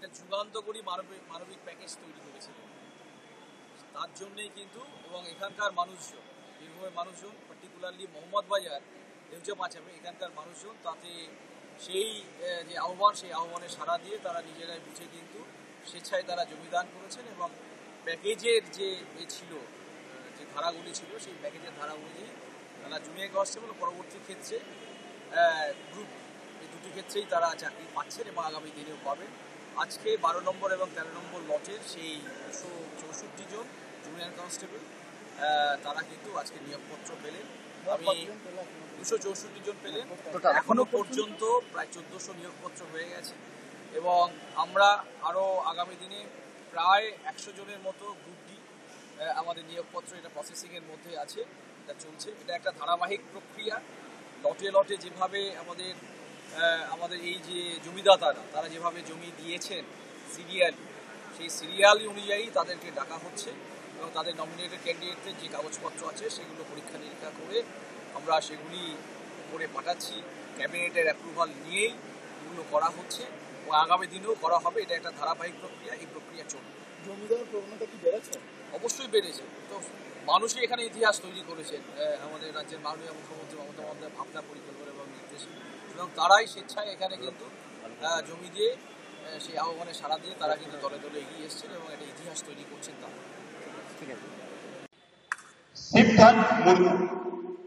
একটা যুগান্তকারী মানবিক প্যাকেজ তৈরি করেছিলেন। তার জন্যেই কিন্তু এবং এখানকার মানুষজন, বীরভূমের মানুষজন, পার্টিকুলারলি মোহাম্মদ বাজার দেউচা পাঁচামে এখানকার মানুষজন তাতে সেই যে আহ্বান, সেই আহ্বানে সাড়া দিয়ে তারা নিজেরাই বুঝে কিন্তু স্বেচ্ছায় তারা জমিদান করেছেন এবং প্যাকেজের যে ছিল, যে ধারাগুলি ছিল, সেই প্যাকেজের ধারা অনুযায়ী তারা জুনিয়র কনস্টেবল পরবর্তী ক্ষেত্রে গ্রুপ, এই দুটি ক্ষেত্রেই তারা চাকরি পাচ্ছেন এবং আগামী দিনেও পাবেন। আজকে 12 নম্বর এবং 13 নম্বর লটের সেই 264 জন জুনিয়র কনস্টেবল তারা কিন্তু আজকে নিয়োগপত্র পেলেন। আমি 264 জন পেলেন। এখনো পর্যন্ত প্রায় 1400 নিয়োগপত্র হয়ে গেছে এবং আমরা আরও আগামী দিনে প্রায় 100 জনের মতো গ্রুপ ডি আমাদের নিয়োগপত্র এটা প্রসেসিংয়ের মধ্যে আছে, এটা চলছে। এটা একটা ধারাবাহিক প্রক্রিয়া। লটে লটে যেভাবে আমাদের এই যে জমিদাতারা তারা যেভাবে জমি দিয়েছেন সিরিয়ালি, সেই সিরিয়ালি অনুযায়ী তাদেরকে ডাকা হচ্ছে এবং তাদের নমিনেটেড ক্যান্ডিডেটদের যে কাগজপত্র আছে সেগুলো পরীক্ষা নিরীক্ষা করে আমরা সেগুলি করে পাঠাচ্ছি। ক্যাবিনেটের অ্যাপ্রুভাল নিয়েই এগুলো করা হচ্ছে এবং আগামী দিনেও করা হবে। এটা একটা ধারাবাহিক প্রক্রিয়া, এই প্রক্রিয়া চলবে। জমিদার প্রবণতা কি বেড়েছে? অবশ্যই বেড়েছে। তো মানুষই এখানে ইতিহাস তৈরি করেছেন, আমাদের রাজ্যের মাননীয় মুখ্যমন্ত্রী মমতা বন্দ্যোপাধ্যায় ভাবনা পরিকল্পনা এবং নির্দেশে, এবং তারাই স্বেচ্ছায় এখানে কিন্তু জমি দিয়ে সেই আহ্বানে সাড়া দিয়ে তারা কিন্তু দলে দলে এগিয়ে এসছেন এবং একটা ইতিহাস তৈরি করছেন তারা। ঠিক আছে। শিবধন মুর্মু,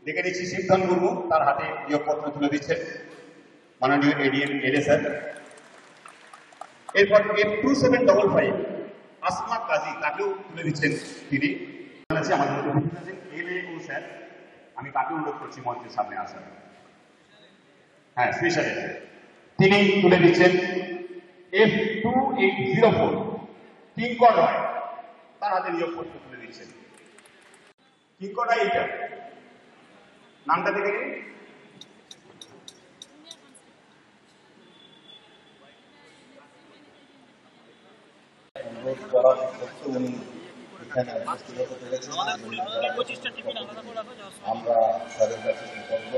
দেখে নিচ্ছি শিবধন মুর্মু তার হাতে নিয়োগপত্র তুলে দিচ্ছেন মাননীয় এডিএম এলএ স্যার। এরপর F2755 আসমা কাজী, তাকেও তুলে দিচ্ছেন তিনি। আমাদের এলএও স্যার, আমি তাকে অনুরোধ করছি মঞ্চের সামনে আসার। হ্যাঁ, স্পেশাল তিনি তুলে দিচ্ছেন F2804 কিঙ্কর রয়, তার হাতে নিয়োগপত্র তুলে দিচ্ছেন। কিঙ্কর রয় এটা নামটা দেখে নিন। আমরা তাদের কাছে কৃতজ্ঞ।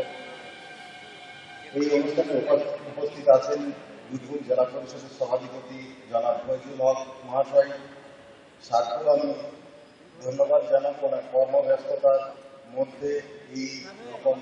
এই অনুষ্ঠানে উপস্থিত আছেন বীরভূম জেলা পরিষদের সভাধিপতি জনাব ফয়জুল হক মহাশয়। স্যারকেও আমি ধন্যবাদ জানাব, কর্মব্যস্ততার মধ্যে এই রকম